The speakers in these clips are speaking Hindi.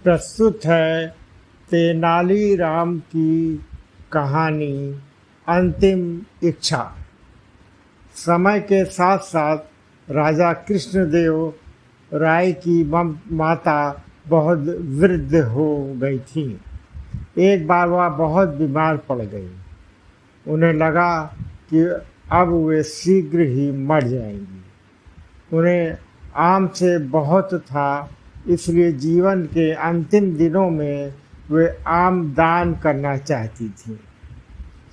प्रस्तुत है तेनालीराम की कहानी अंतिम इच्छा। समय के साथ साथ राजा कृष्णदेव राय की माता बहुत वृद्ध हो गई थी। एक बार वह बहुत बीमार पड़ गई। उन्हें लगा कि अब वे शीघ्र ही मर जाएंगी। उन्हें आम से बहुत था, इसलिए जीवन के अंतिम दिनों में वे आम दान करना चाहती थी।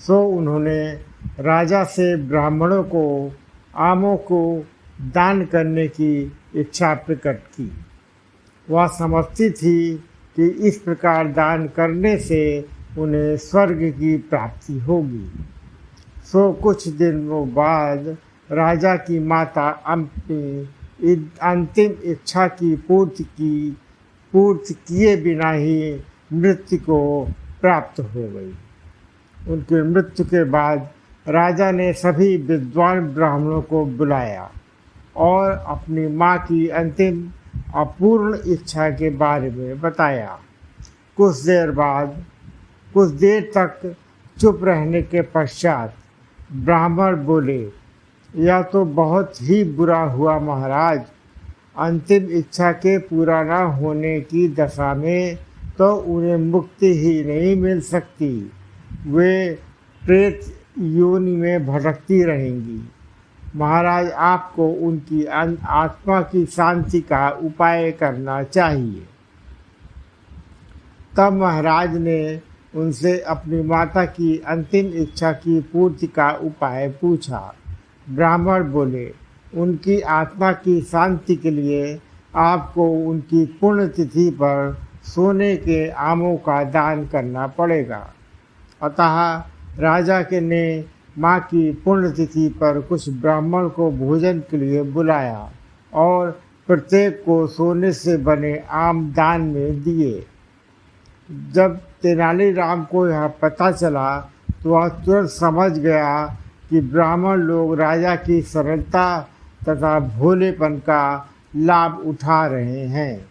सो उन्होंने राजा से ब्राह्मणों को आमों को दान करने की इच्छा प्रकट की। वह समझती थी कि इस प्रकार दान करने से उन्हें स्वर्ग की प्राप्ति होगी। सो कुछ दिनों बाद राजा की माता अपनी अंतिम इच्छा की पूर्ति किए बिना ही मृत्यु को प्राप्त हो गई। उनकी मृत्यु के बाद राजा ने सभी विद्वान ब्राह्मणों को बुलाया और अपनी माँ की अंतिम अपूर्ण इच्छा के बारे में बताया। कुछ देर तक चुप रहने के पश्चात ब्राह्मण बोले, यह तो बहुत ही बुरा हुआ महाराज। अंतिम इच्छा के पूरा न होने की दशा में तो उन्हें मुक्ति ही नहीं मिल सकती। वे प्रेत योनि में भटकती रहेंगी। महाराज, आपको उनकी आत्मा की शांति का उपाय करना चाहिए। तब महाराज ने उनसे अपनी माता की अंतिम इच्छा की पूर्ति का उपाय पूछा। ब्राह्मण बोले, उनकी आत्मा की शांति के लिए आपको उनकी पुण्यतिथि पर सोने के आमों का दान करना पड़ेगा। अतः राजा के ने माँ की पुण्यतिथि पर कुछ ब्राह्मण को भोजन के लिए बुलाया और प्रत्येक को सोने से बने आम दान में दिए। जब तेनालीराम को यह पता चला तो वह तुरंत समझ गया कि ब्राह्मण लोग राजा की सरलता तथा भोलेपन का लाभ उठा रहे हैं।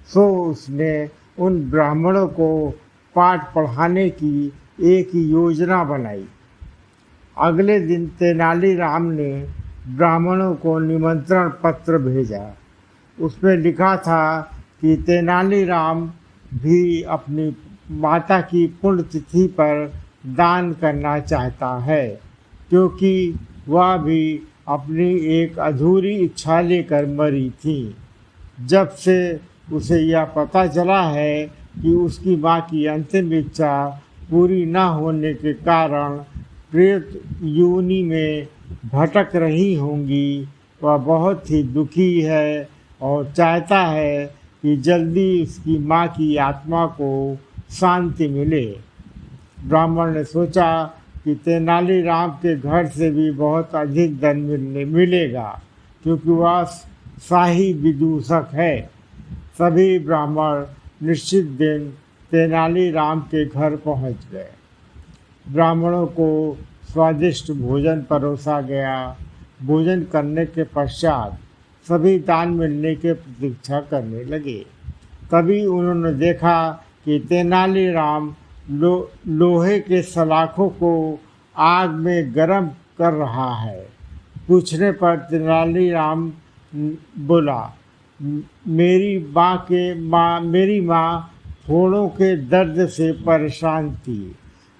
सो उसने उन ब्राह्मणों को पाठ पढ़ाने की एक योजना बनाई। अगले दिन तेनालीराम ने ब्राह्मणों को निमंत्रण पत्र भेजा। उसमें लिखा था कि तेनालीराम भी अपनी माता की पुण्यतिथि पर दान करना चाहता है, क्योंकि वह भी अपनी एक अधूरी इच्छा लेकर मरी थी। जब से उसे यह पता चला है कि उसकी माँ की अंतिम इच्छा पूरी न होने के कारण प्रेत योनि में भटक रही होंगी, वह बहुत ही दुखी है और चाहता है कि जल्दी उसकी माँ की आत्मा को शांति मिले। ब्राह्मण ने सोचा कि तेनालीराम के घर से भी बहुत अधिक धन मिलेगा, क्योंकि वह शाही विदूषक है। सभी ब्राह्मण निश्चित दिन तेनालीराम के घर पहुंच गए। ब्राह्मणों को स्वादिष्ट भोजन परोसा गया। भोजन करने के पश्चात सभी दान मिलने की प्रतीक्षा करने लगे। तभी उन्होंने देखा कि तेनालीराम लोहे के सलाखों को आग में गर्म कर रहा है। पूछने पर तेनालीराम बोला, मेरी माँ फोड़ों के दर्द से परेशान थी।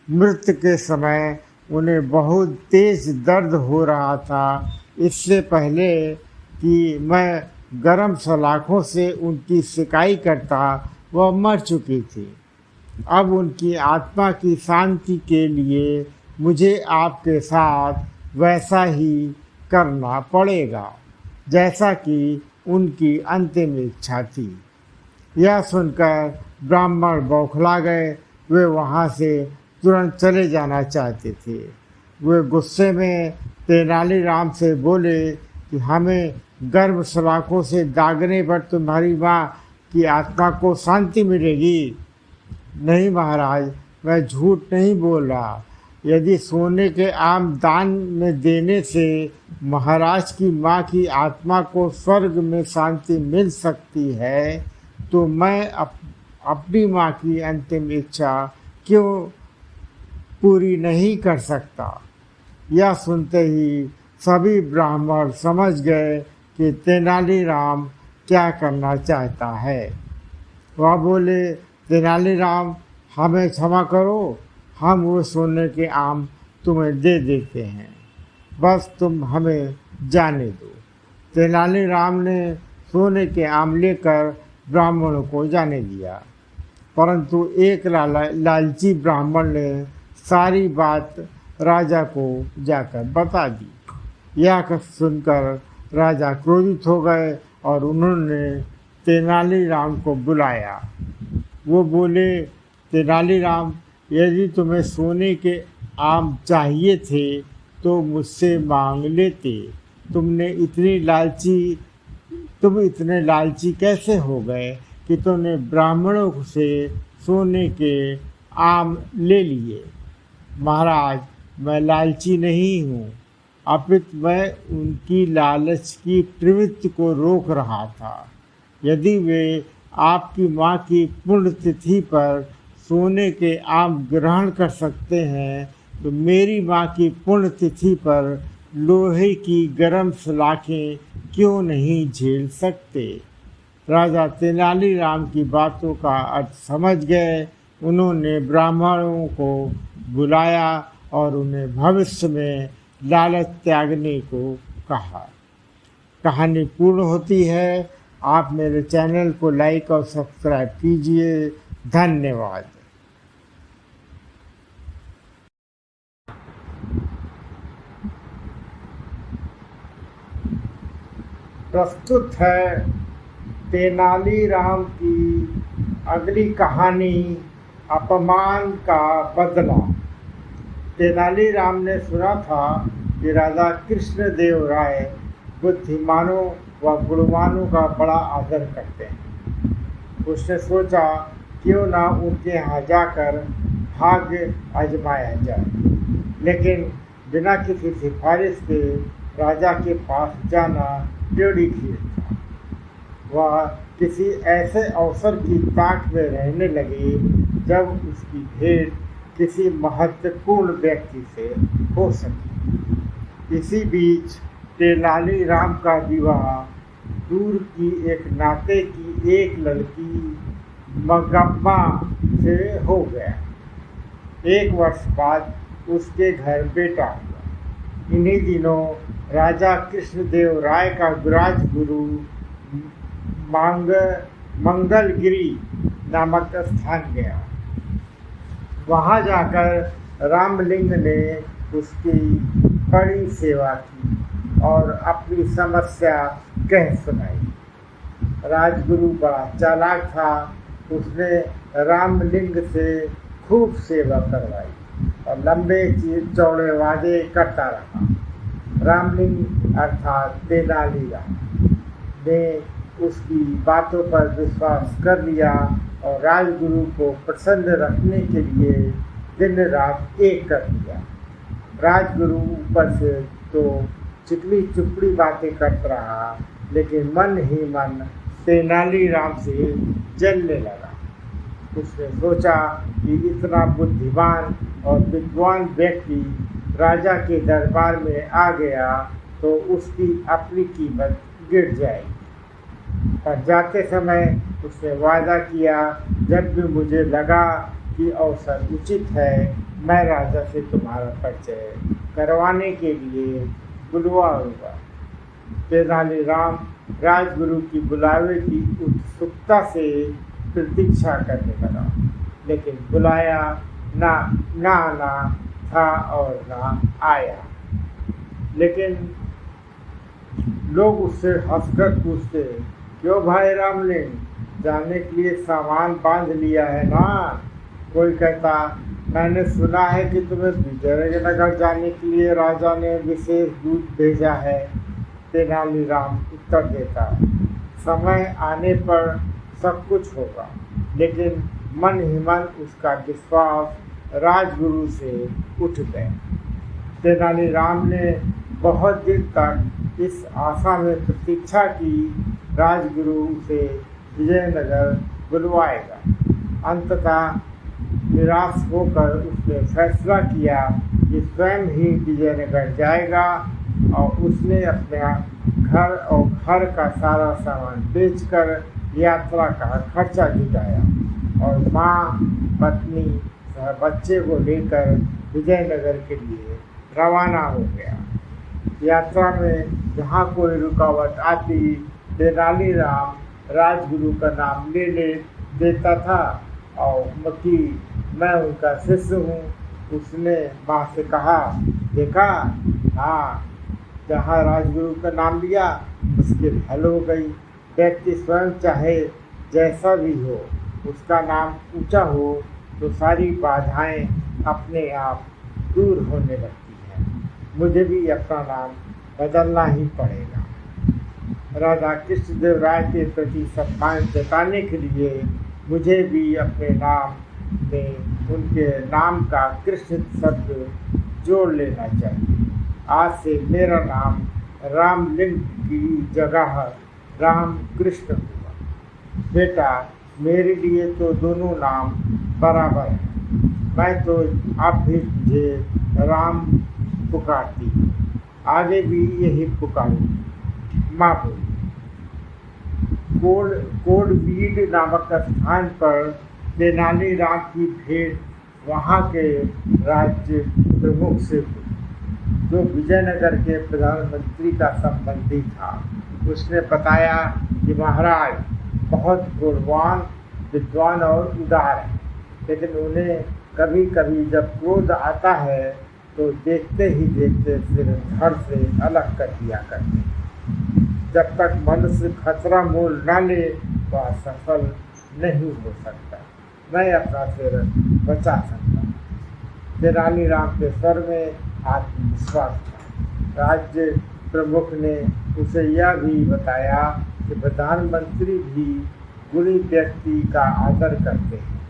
मृत्यु के समय उन्हें बहुत तेज दर्द हो रहा था। इससे पहले कि मैं गर्म सलाखों से उनकी सिकाई करता, वह मर चुकी थी। अब उनकी आत्मा की शांति के लिए मुझे आपके साथ वैसा ही करना पड़ेगा जैसा कि उनकी अंतिम इच्छा थी। यह सुनकर ब्राह्मण बौखला गए। वे वहाँ से तुरंत चले जाना चाहते थे। वे गुस्से में तेनालीराम से बोले कि हमें गर्म सलाखों से दागने पर तुम्हारी माँ की आत्मा को शांति मिलेगी। नहीं महाराज, मैं झूठ नहीं बोल रहा। यदि सोने के आम दान में देने से महाराज की माँ की आत्मा को स्वर्ग में शांति मिल सकती है, तो मैं अपनी माँ की अंतिम इच्छा क्यों पूरी नहीं कर सकता। यह सुनते ही सभी ब्राह्मण समझ गए कि तेनालीराम क्या करना चाहता है। वह बोले, तेनालीराम, हमें क्षमा करो, हम वो सोने के आम तुम्हें दे देते हैं, बस तुम हमें जाने दो। तेनालीराम ने सोने के आम लेकर ब्राह्मणों को जाने दिया, परंतु एक लालची ब्राह्मण ने सारी बात राजा को जाकर बता दी। यह सुनकर राजा क्रोधित हो गए और उन्होंने तेनालीराम को बुलाया। वो बोले, तेनालीराम, यदि तुम्हें सोने के आम चाहिए थे तो मुझसे मांग लेते। तुम इतने लालची कैसे हो गए कि तुमने ब्राह्मणों से सोने के आम ले लिए। महाराज, मैं लालची नहीं हूँ, अपितु मैं उनकी लालच की प्रवृत्ति को रोक रहा था। यदि वे आपकी माँ की पुण्यतिथि पर सोने के आम ग्रहण कर सकते हैं तो मेरी माँ की पुण्यतिथि पर लोहे की गर्म सलाखें क्यों नहीं झेल सकते। राजा तेनालीराम की बातों का अर्थ समझ गए। उन्होंने ब्राह्मणों को बुलाया और उन्हें भविष्य में लालच त्यागने को कहा। कहानी पूर्ण होती है। आप मेरे चैनल को लाइक और सब्सक्राइब कीजिए। धन्यवाद। प्रस्तुत है तेनालीराम की अगली कहानी, अपमान का बदला। तेनालीराम ने सुना था कि राजा कृष्णदेव राय बुद्धिमानों व गुणवानों का बड़ा आदर करते हैं। उसने सोचा क्यों ना उनके यहाँ जाकर भाग्य आजमाया जाए, लेकिन बिना किसी सिफारिश के राजा के पास जाना टेढ़ी खीर था। वह किसी ऐसे अवसर की ताक में रहने लगी जब उसकी भेंट किसी महत्वपूर्ण व्यक्ति से हो सके। इसी बीच तेनालीराम का विवाह दूर की एक नाते की एक लड़की मगम्मा से हो गया। 1 वर्ष बाद उसके घर बेटा हुआ। इन्हीं दिनों राजा कृष्णदेव राय का राजगुरु मंगलगिरी नामक स्थान गया। वहाँ जाकर रामलिंग ने उसकी बड़ी सेवा की और अपनी समस्या कह सुनाई। राजगुरु बड़ा चालाक था। उसने रामलिंग से खूब सेवा करवाई और लंबे चौड़े वादे करता रहा। रामलिंग अर्थात तेनालीराम ने उसकी बातों पर विश्वास कर लिया और राजगुरु को प्रसन्न रखने के लिए दिन रात एक कर दिया। राजगुरु ऊपर से तो चिकनी चुपड़ी बातें करता रहा, लेकिन मन ही मन तेनालीराम से जलने लगा। उसने सोचा कि इतना बुद्धिमान और विद्वान व्यक्ति राजा के दरबार में आ गया तो उसकी अपनी कीमत गिर जाएगी। पर जाते समय उसने वादा किया, जब भी मुझे लगा कि अवसर उचित है मैं राजा से तुम्हारा परिचय करवाने के लिए बुलवाऊंगा। तेनालीराम राजगुरु की बुलावे की उत्सुकता से प्रतीक्षा करने लगा, लेकिन बुलाया ना आना था और ना आया। लेकिन लोग उससे हंसकर पूछते, क्यों भाई रामलिंग, जाने के लिए सामान बांध लिया है ना? कोई कहता, मैंने सुना है कि तुम्हें विजयनगर जाने के लिए राजा ने विशेष दूत भेजा है। तेनालीराम उत्तर देता, समय आने पर सब कुछ होगा। लेकिन मन ही मन उसका विश्वास राजगुरु से उठ गया। तेनालीराम ने बहुत दिन तक इस आशा में प्रतीक्षा की राजगुरु उसे विजयनगर बुलवाएगा। अंततः निराश होकर उसने फैसला किया कि स्वयं ही विजयनगर जाएगा और उसने अपना घर और घर का सारा सामान बेचकर यात्रा का खर्चा जुटाया और माँ, पत्नी तथा बच्चे को लेकर विजयनगर के लिए रवाना हो गया। यात्रा में जहाँ कोई रुकावट आती, तेनालीराम राजगुरु का नाम ले देता था और कि मैं उनका शिष्य हूँ। उसने माँ से कहा, देखा, हाँ, जहाँ राजगुरु का नाम लिया मुश्किल हल हो गई। व्यक्ति स्वयं चाहे जैसा भी हो, उसका नाम ऊंचा हो तो सारी बाधाएं अपने आप दूर होने लगती हैं। मुझे भी अपना नाम बदलना ही पड़ेगा। राजा कृष्णदेव राय के प्रति सम्मान जताने के लिए मुझे भी अपने नाम में उनके नाम का कृष्ण शब्द जोड़ लेना चाहिए। आज से मेरा नाम रामलिंग की जगह राम कृष्ण हुआ। बेटा, मेरे लिए तो दोनों नाम बराबर हैं। मैं तो अब भी मुझे राम पुकारती हूँ, आगे भी यही पुकारूंगी। माँ बोली। कोडवीड नामक स्थान पर तेनालीराम की भेंट वहाँ के राज्य प्रमुख से हुई, जो विजयनगर के प्रधानमंत्री का संबंधी था। उसने बताया कि महाराज बहुत गुणवान, विद्वान और उदार है, लेकिन उन्हें कभी कभी जब क्रोध आता है तो देखते ही देखते सिर धड़ से अलग कर दिया करते हैं। जब तक मनुष्य खतरा मोल न ले वह सफल नहीं हो सकता। मैं अपना सिर बचा सकता। तेनालीराम के स्वर में आत्मविश्वास था। राज्य प्रमुख ने उसे यह भी बताया कि प्रधानमंत्री भी बुरी व्यक्ति का आदर करते हैं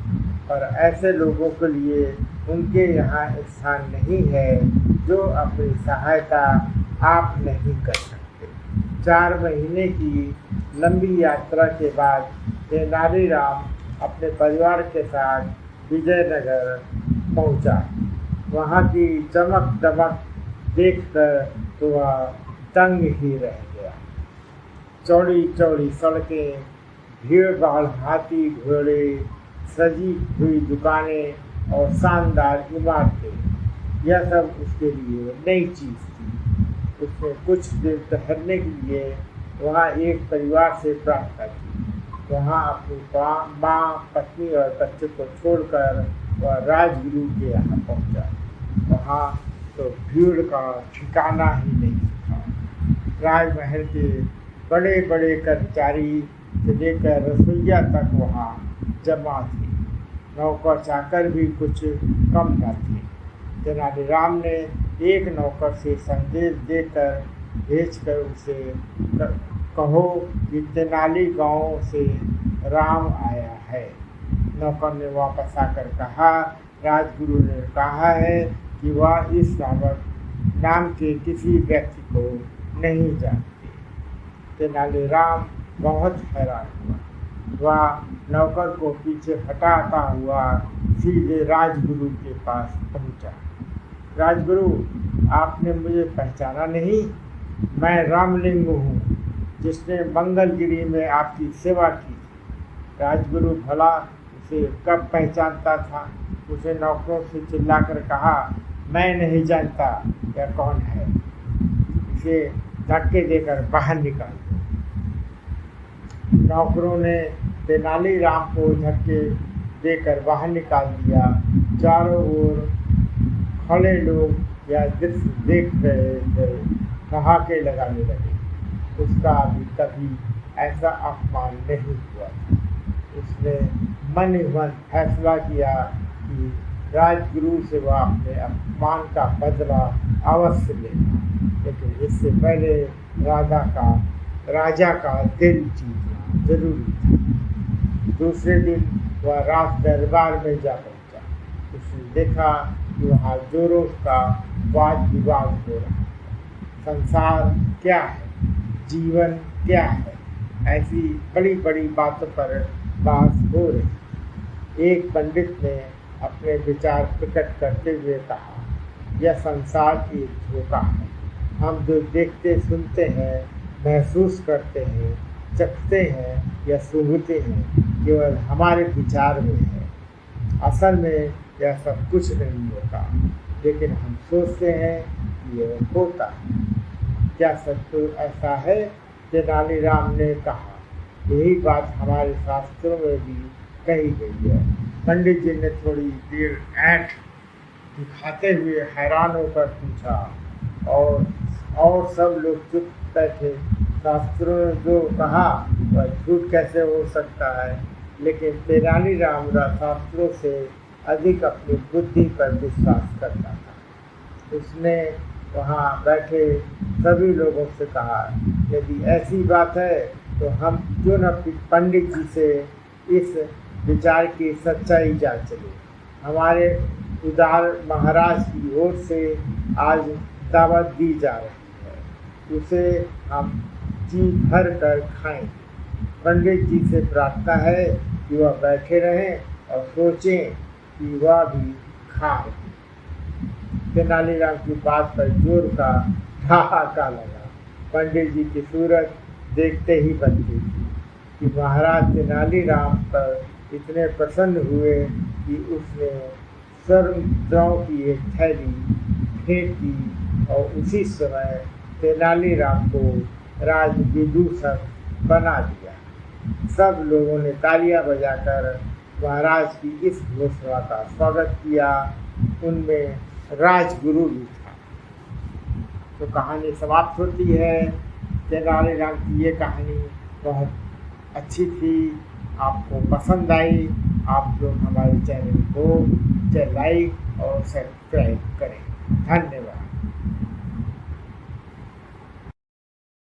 और ऐसे लोगों के लिए उनके यहाँ स्थान नहीं है जो अपनी सहायता आप नहीं कर सकते। 4 महीने की लंबी यात्रा के बाद तेनालीराम अपने परिवार के साथ विजयनगर पहुंचा। वहाँ की चमक दमक देखकर तो वह दंग ही रह गया। चौड़ी चौड़ी सड़कें, भीड़ भाड़, हाथी घोड़े, सजी हुई दुकानें और शानदार इमारतें, यह सब उसके लिए नई चीज़ थी। उसने कुछ देर ठहरने के लिए वहाँ एक परिवार से प्रार्थना की। वहाँ अपनी माँ, पत्नी और बच्चे को छोड़कर वह राजगुरु के यहाँ पहुँचा। वहाँ तो भीड़ का ठिकाना ही नहीं था। राजमहल के बड़े बड़े कर्मचारी से लेकर रसोइया तक वहाँ जमा थे। नौकर चाकर भी कुछ कम न थे। तेनालीराम ने एक नौकर से संदेश देकर भेजकर उसे कहो कि तेनाली गांव से राम आया है। नौकर ने वापस आकर कहा, राजगुरु ने कहा है कि वह इस नाम के किसी व्यक्ति को नहीं जानते। तेनालीराम बहुत हैरान हुआ। वह नौकर को पीछे हटाता हुआ सीधे राजगुरु के पास पहुंचा। राजगुरु, आपने मुझे पहचाना नहीं? मैं रामलिंग हूँ, जिसने मंगलगिरी में आपकी सेवा की। राजगुरु भला उसे कब पहचानता था? उसे नौकरों से चिल्लाकर कहा, मैं नहीं जानता यह कौन है, इसे धक्के देकर बाहर निकाल दो। नौकरों ने तेनालीराम को धक्के देकर बाहर निकाल दिया। चारों ओर खड़े लोग यह दृश्य देख रहे थे, ठहाके लगाने लगे। उसका अभी कभी ऐसा अपमान नहीं हुआ था। उसने मन ही मन फैसला किया कि राजगुरु से वह अपने अपमान का बदला अवश्य लेगा, लेकिन इससे पहले राजा का दिल जीतना जरूरी था। दूसरे दिन वह रात दरबार में जा पहुंचा। उसने देखा कि वहाँ जोरों का वाद विवाद हो रहा है। संसार क्या है, जीवन क्या है, ऐसी बड़ी बड़ी बातों पर बात हो रही। एक पंडित ने अपने विचार प्रकट करते हुए कहा, यह संसार की एक धोखा है। हम जो देखते सुनते हैं, महसूस करते हैं, चखते हैं या सूंघते हैं, केवल हमारे विचार में है। असल में यह सब कुछ नहीं होता, लेकिन हम सोचते हैं कि यह होता है। क्या सच तो ऐसा है? तेनालीराम ने कहा। यही बात हमारे शास्त्रों में भी कही गई है। पंडित जी ने थोड़ी देर ऐंठ दिखाते हुए हैरान होकर पूछा, और सब लोग चुप बैठे। शास्त्रों ने जो कहा वह झूठ कैसे हो सकता है? लेकिन तेनालीराम शास्त्रों से अधिक अपनी बुद्धि पर विश्वास करता था। उसने वहाँ बैठे सभी लोगों से कहा, यदि ऐसी बात है तो हम क्यों न पंडित जी से इस विचार की सच्चाई जांच चले। हमारे उदार महाराज की ओर से आज दावत दी जा रही है, उसे हम जी भर कर खाएंगे। पंडित जी से प्रार्थना है कि वह बैठे रहें और सोचें कि वह भी खा रहे। तेनालीराम की बात पर जोर का ठहाका लगा। पंडित जी की सूरत देखते ही बनती थी कि महाराज तेनालीराम पर इतने प्रसन्न हुए कि उसने स्वर्ण की एक थैली फेंक दी और उसी समय तेनालीराम को राजविदूषक बना दिया। सब लोगों ने तालियां बजाकर महाराज की इस घोषणा का स्वागत किया। उनमें राजगुरु भी था। तो कहानी समाप्त होती है। तेनालीराम की ये कहानी बहुत अच्छी थी, आपको पसंद आई। आप लोग हमारे चैनल को लाइक और सब्सक्राइब करें। धन्यवाद।